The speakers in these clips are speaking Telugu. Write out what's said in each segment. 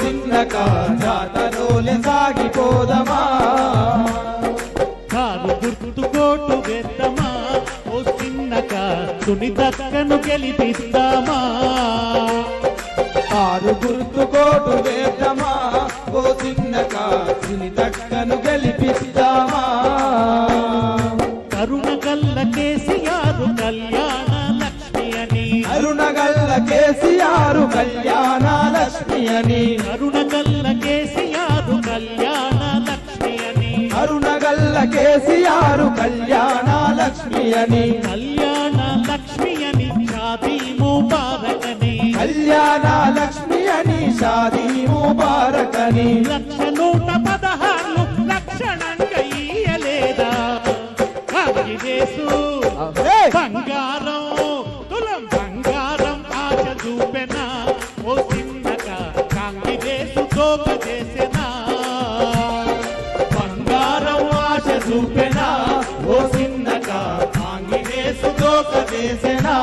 సిన్నక జాతరోలే సాగిపోదమా కారు గుర్తుకోటు వేద్దామా ఓ సిన్నక సునీతక్కను గెలిపిద్దామా కారు గుర్తుకోటు వేద్దామా ఓ సిన్నక సునీతక్కను గెలిపిద్దామా కరుణగల్ల కేసీఆర్ కళ్యాణ లక్ష్మి అని అరుణగల్ల కేసీఆర్ కళ్యాణ లక్ష్మి అని కరుణగల్ల కేసీఆర్ కళ్యాణ లక్ష్మి అని అరుణగల్ల కేసీఆర్ కళ్యాణ లక్ష్మి అని కళ్యాణ లక్ష్మి అని షాదీ ముబారక్ అని కళ్యాణ లక్ష్మి అని షాదీ ముబారక్ అని 116 లక్షణంగా ఇయ్యలేదా కాంగ్రెసు బంగారం తులం బంగారం ఆశ చూపెనా ఓ సిన్నక కాంగ్రెసు దోప చేసెనా బంగారం ఆశ చూపెనా ఓ సిన్నక కాంగ్రెసు దోక చేసెనా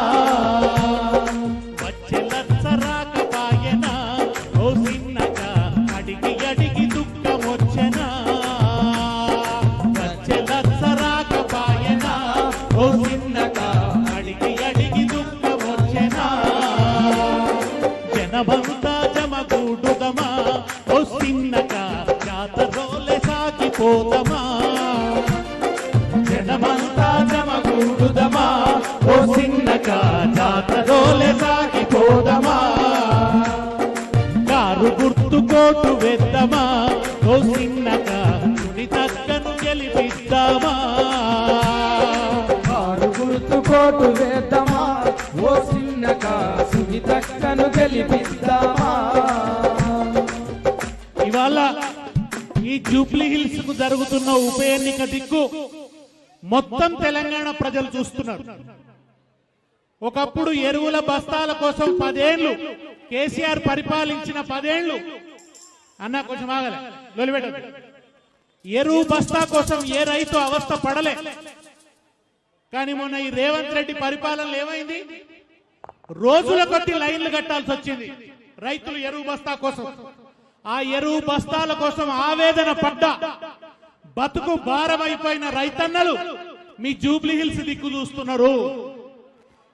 వచ్చే లచ్చ రాకపాయనా ఓ సిన్నక అడిగి అడిగి దుఃఖం వచ్చెనా వచ్చే లచ్చ రాకపాయనా ఓ సిన్నక అడిగి అడిగి దుఃఖం వచ్చెనా జనమంతా జమగూడుదమా ఓ సిన్నక జాతరోలే సాగిపోదమా జనమంతా జమగూడుదమా ఓ సిన్నక జాతరోలే సాగిపోదమా కారు గుర్తుకోటు వేద్దామా ఓ సిన్నక సునీతక్కను గెలిపిద్దామా కారు గుర్తుకోటు వేద్దామా ఓ సిన్నక సునీతక్కను గెలిపిద్దామా ఇవాళ ఈ జూబ్లీ హిల్స్ కు జరుగుతున్న ఉప ఎన్నిక దిక్కు మొత్తం తెలంగాణ ప్రజలు చూస్తున్నారు. ఒకప్పుడు ఎరువుల బస్తాల కోసం 10 ఏళ్లు కేసీఆర్ పరిపాలించిన 10 ఏళ్లు అన్న కొంచెం ఆగలే లొలిపెట్టదు. ఎరువు బస్తా కోసం ఏ రైతు అవస్థ పడలే. కానీ మొన్న ఈ రేవంత్ రెడ్డి పరిపాలనలో ఏమైంది? రోజుల కొద్ది లైన్లు కట్టాల్సి వచ్చింది రైతులు ఎరువు బస్తా కోసం. ఆ ఎరువు బస్తాల కోసం ఆవేదన పడ్డ బతుకు భారమైపోయిన రైతన్నలు మీ జూబ్లీ హిల్స్ దిక్కు చూస్తున్నారు.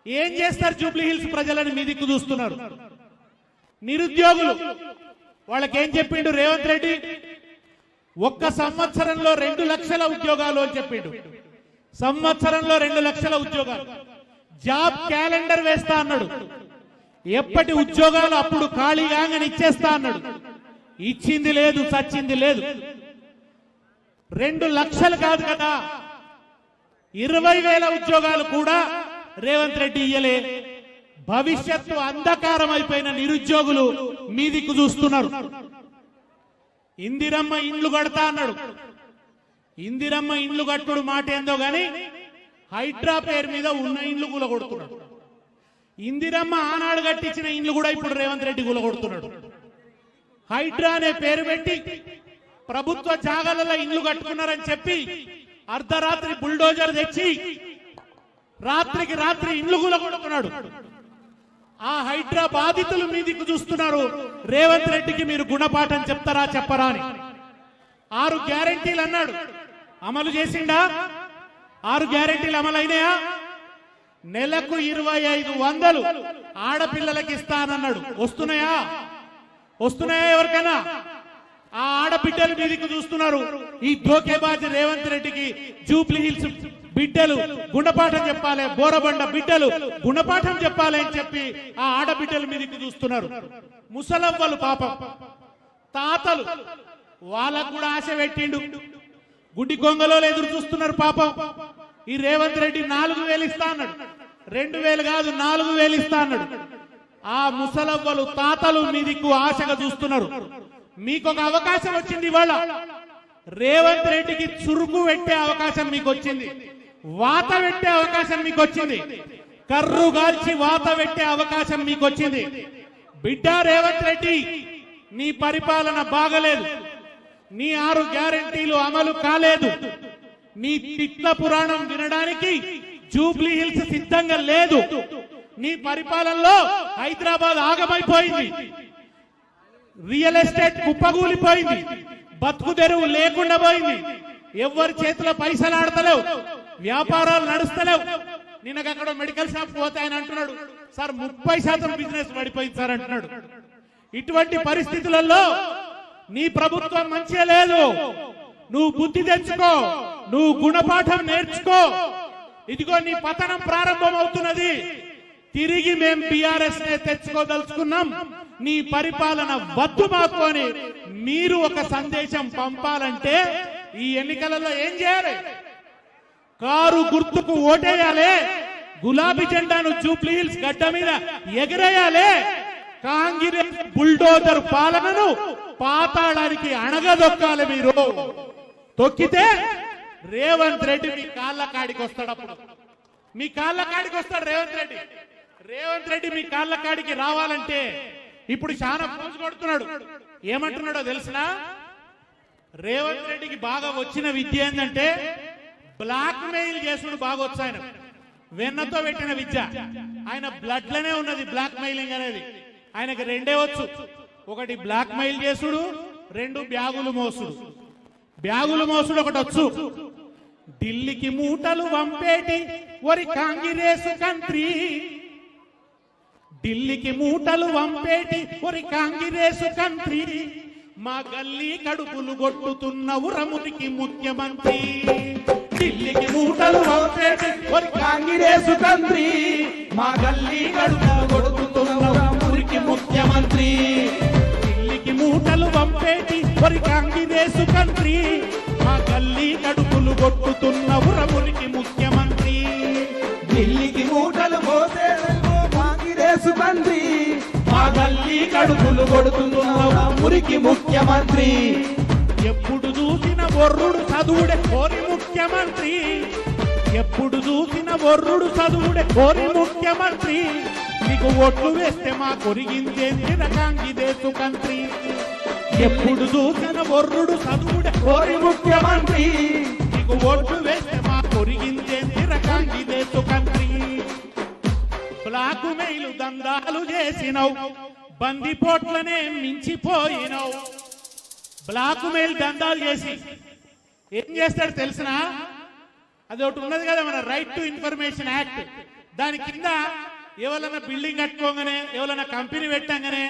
ఏం చేస్తారు జూబ్లీ హిల్స్ ప్రజలని మీ దిక్కు చూస్తున్నారు. నిరుద్యోగులు వాళ్ళకేం చెప్పిండు రేవంత్ రెడ్డి? ఒక్క సంవత్సరంలో 2 లక్షల ఉద్యోగాలు అని చెప్పిండు. సంవత్సరంలో 2 లక్షల ఉద్యోగాలు. జాబ్ క్యాలెండర్ వేస్తా అన్నాడు. ఎప్పటి ఉద్యోగాలు అప్పుడు ఖాళీగా ఇచ్చేస్తా అన్నాడు. ఇచ్చింది లేదు, చచ్చింది లేదు. 2 లక్షలు కాదు కదా, 20,000 ఉద్యోగాలు కూడా రేవంత్ రెడ్డి ఇయ్యలే. భవిష్యత్తు అంధకారం అయిపోయిన నిరుద్యోగులు మీ దిక్కు చూస్తున్నారు. ఇందిరమ్మ ఇండ్లు కడతా అన్నాడు. ఇందిరమ్మ ఇండ్లు కట్టుడు మాట ఏందో గాని హైడ్రా పేరు మీద ఉన్న ఇండ్లు కూలగొడుతున్నాడు. ఇందిరమ్మ ఆనాడు కట్టించిన ఇండ్లు కూడా ఇప్పుడు రేవంత్ రెడ్డి కూలగొడుతున్నాడు. హైడ్రా అనే పేరు పెట్టి ప్రభుత్వ జాగాలలో ఇండ్లు కట్టుకున్నారని చెప్పి అర్ధరాత్రి బుల్డోజర్ తెచ్చి రాత్రికి రాత్రి ఇండ్లు కూలగొడుతున్నాడు. ఆ హైడ్రా బాధితులు మీ దిక్కు చూస్తున్నారు. రేవంత్ రెడ్డికి మీరు గుణపాఠం చెప్తారా చెప్పరా అని. 6 గ్యారెంటీలు అన్నాడు, అమలు చేసిండా? 6 గ్యారెంటీలు అమలైనాయా? నెలకు 2,500 ఆడపిల్లలకి ఇస్తానన్నాడు. వస్తున్నాయా? వస్తున్నాయా ఎవరికైనా? ఆ ఆడబిడ్డలు మీ దిక్కు చూస్తున్నారు. ఈ దోకేబాజీ రేవంత్ రెడ్డికి జూబ్లీ హిల్స్ బిడ్డలు గుణపాఠం చెప్పాలి, బోరబండ బిడ్డలు గుణపాఠం చెప్పాలి అని చెప్పి ఆ ఆడబిడ్డలు మీ దిక్కు చూస్తున్నారు. ముసలవ్వలు పాపం, తాతలు వాళ్ళకు కూడా ఆశ పెట్టిండు. గుడ్డి కొంగలో ఎదురు చూస్తున్నారు పాపం. ఈ రేవంత్ రెడ్డి 4,000 ఇస్తా అన్నాడు. 2,000 కాదు 4,000 ఇస్తా అన్నాడు. ఆ ముసలవ్వలు తాతలు మీ దిక్కు ఆశగా చూస్తున్నారు. మీకు ఒక అవకాశం వచ్చింది. ఇవాళ రేవంత్ రెడ్డికి చురుకు పెట్టే అవకాశం మీకు వచ్చింది. వాత పెట్టే అవకాశం మీకు వచ్చింది. కర్రు గాల్చి వాత పెట్టే అవకాశం మీకు వచ్చింది. బిడ్డ రేవంత్ రెడ్డి, నీ పరిపాలన బాగలేదు. నీ 6 గ్యారెంటీలు అమలు కాలేదు. నీ తిట్ల పురాణం వినడానికి జూబ్లీ హిల్స్ సిద్ధంగా లేదు. నీ పరిపాలనలో హైదరాబాద్ ఆగమైపోయింది. రియల్ ఎస్టేట్ కుప్పగూలిపోయింది, బతుకు తెరువు లేకుండా పోయింది, ఎవరి చేతిలో పైసలు ఆడతలేవు, వ్యాపారాలు నడుస్తలేవు. నిన్నకు అక్కడ మెడికల్ షాప్ పోతే ఆయన అంటున్నాడు, సార్ 30% బిజినెస్ పడిపోయింది సార్ అంటున్నాడు. ఇటువంటి పరిస్థితులలో నీ ప్రభుత్వం మంచిగా లేదు, నువ్వు బుద్ధి తెచ్చుకో, నువ్వు గుణపాఠం నేర్చుకో. ఇదిగో నీ పతనం ప్రారంభం అవుతున్నది. తిరిగి మేం బీఆర్ఎస్ నే తెచ్చుకోదలుచుకున్నాం, నీ పరిపాలన వద్దు మాకు అని మీరు ఒక సందేశం పంపాలంటే ఈ ఎన్నికలలో ఏం చేయాలి? కారు గుర్తుకు ఓటేయాలి, గులాబీ జెండాను జూబ్లీ హిల్స్ గడ్డ మీద ఎగరేయాలి, కాంగ్రెస్ బుల్డోజర్ పాలనను పాతాళానికి అణగదొక్కాలి. మీరు తొక్కితే రేవంత్ రెడ్డి మీ కాళ్ళ కాడికి వస్తాడు. అప్పుడు మీ కాళ్ళ కాడికి వస్తాడు రేవంత్ రెడ్డి. రేవంత్ రెడ్డి మీ కాళ్ళ కాడికి రావాలంటే ఇప్పుడు చాలా పోజు కొడుతున్నాడు. ఏమంటున్నాడో తెలిసినా, రేవంత్ రెడ్డికి బాగా వచ్చిన విద్య ఏంటంటే బ్లాక్ మెయిల్ చేసుడు బాగా వచ్చు. ఆయన వెన్నతో పెట్టిన విద్య, ఆయన బ్లడ్ లోనే ఉన్నది బ్లాక్ మెయిలింగ్ అనేది. ఆయనకి రెండే వచ్చు, ఒకటి బ్లాక్ మెయిల్ చేసుడు, రెండు బ్యాగులు మోసుడు. బ్యాగులు మోసుడు ఒకటి వచ్చు. ఢిల్లీకి మూటలు వంపేటి ఒరి కాంగ్రెసు కంత్రి, ఢిల్లీకి మూటలు వంపేటి ఒరి కాంగ్రెసు కంత్రి, మా గల్లీ కడుపులు కొట్టుతున్న ఉరమునికి ముఖ్యమంత్రి. ఢిల్లీకి మూటలు వంపేటి ఒరి కాంగ్రెసు కంత్రి, మా గల్లీ కడుపులు కొట్టుతున్న ఉరమునికి ముఖ్యమంత్రి. ఢిల్లీకి మూటలు వంపేటి ఒరి కాంగ్రెసు కంత్రి, మా గల్లీ కడుపులు కొట్టుతున్న ఉరమునికి ముఖ్యమంత్రి. ఢిల్లీకి మూటలు మోసేందుకు కాంగ్రెసు మంత్రి, మా గల్లీ కడుపులు కొడుతున్న మురికి ముఖ్యమంత్రి. ఎప్పుడు చూసిన బొర్రుడు చదువుడే కోరి ముఖ్యమంత్రి, ఎప్పుడు చూసిన బొర్రుడు చదువుడే కోరి ముఖ్యమంత్రి. నీకు ఓట్లు వేస్తే మా కొరిగిందేంది కాంగ్రెసు కంత్రి. ఎప్పుడు చూసిన బొర్రుడు చదువుడే కోరి ముఖ్యమంత్రి, నీకు ఓట్లు వేస్తే మా కొరిగిందేంది కాంగ్రెసు కంత్రి. బ్లాకు మెయిలు దందాలు చేసినవు, బందిపోట్లనే మించిపోయినవు. బ్లాకు మెయిల్ దందాలు చేసి ఏం చేస్తాడు తెలిసినా, అది ఒకటి ఉన్నది కదా మన రైట్ టు ఇన్ఫర్మేషన్ యాక్ట్. దాని కింద ఎవరైనా బిల్డింగ్ కట్టుకోగానే, ఎవరైనా కంపెనీ పెట్టంగానే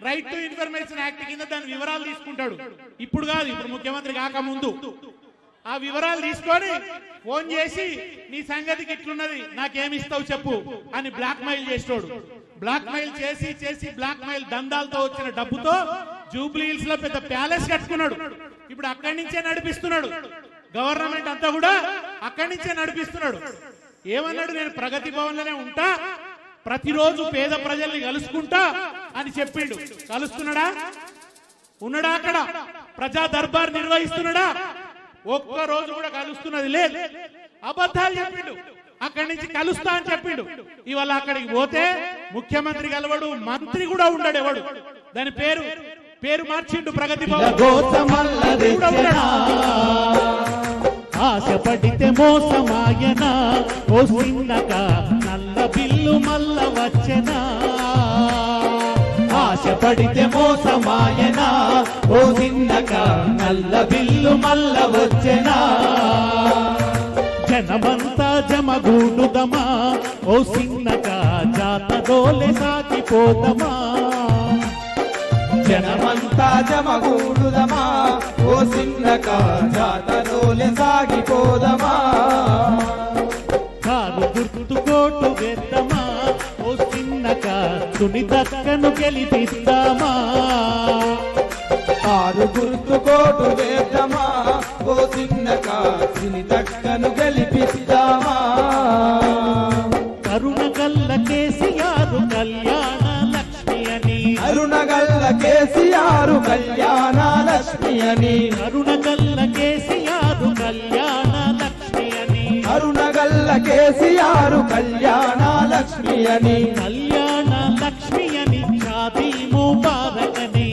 రైట్ టు ఇన్ఫర్మేషన్ యాక్ట్ కింద దాని వివరాలు తీసుకుంటాడు. ఇప్పుడు కాదు, ఇప్పుడు ముఖ్యమంత్రి కాకముందు ఆ వివరాలు తీసుకొని ఫోన్ చేసి నీ సంగతికి ఇట్లున్నది, నాకేమిస్తావు చెప్పు అని బ్లాక్ మెయిల్ చేస్తాడు. బ్లాక్ మెయిల్ చేసి చేసి బ్లాక్ మెయిల్ దందాలతో వచ్చిన డబ్బుతో జూబ్లీ హిల్స్ లో పెద్ద ప్యాలెస్ కట్టుకున్నాడు. ఇప్పుడు అక్కడి నుంచే నడిపిస్తున్నాడు. గవర్నమెంట్ అంతా కూడా అక్కడి నుంచే నడిపిస్తున్నాడు. ఏమన్నాడు, నేను ప్రగతి భవన్ లోనే ఉంటా, ప్రతిరోజు పేద ప్రజల్ని కలుసుకుంటా అని చెప్పిండు. కలుస్తున్నాడా? ఉన్నాడా? అక్కడ ప్రజా దర్బార్ నిర్వహిస్తున్నాడా? ఒక్క రోజు కూడా కలుస్తున్నది లేదు. అబద్ధాలు చెప్పిండు. అక్కడి నుంచి కలుస్తా అని చెప్పిండు. ఇవాళ అక్కడికి పోతే ముఖ్యమంత్రి కలవడు, మంత్రి కూడా ఉండడు. ఎవడు దాని పేరు మార్చిండు ప్రగతి భవన్. ఆశపడితే మోసమాయనా, ఓ సిన్నక నల్ల బిల్లు మల్ల వచ్చెనా. ఆశపడితే మోసమాయనా, ఓ సిన్నక నల్ల బిల్లు మల్ల వచ్చెనా. జనమంతా జమగూడుదమా, ఓ సిన్నక జాతడోలే సాగిపోదమా. జనమంతా జమగూడుదమా, ఓ సిన్నక జాతడోలే సాగిపోదమా. కారు గుర్తు కోటు వేద్దామా, ఓ సిన్నక సునీతక్కను గెలిపిద్దామా. కారు గుర్తు కోటు వేద్దామా, ఓ సిన్నక సునీతక్కను గెలిపిద్దామా. కరుణగల్ల కేసీఆర్ కళ్యాణ లక్ష్మి అని, అరుణగల్ల కేసీఆర్ కళ్యాణ లక్ష్మి అని, కరుణగల్ల కేసీఆర్ కళ్యాణ లక్ష్మి అని, అరుణగల్ల కేసీఆర్ కళ్యాణ లక్ష్మి అని. కళ్యాణ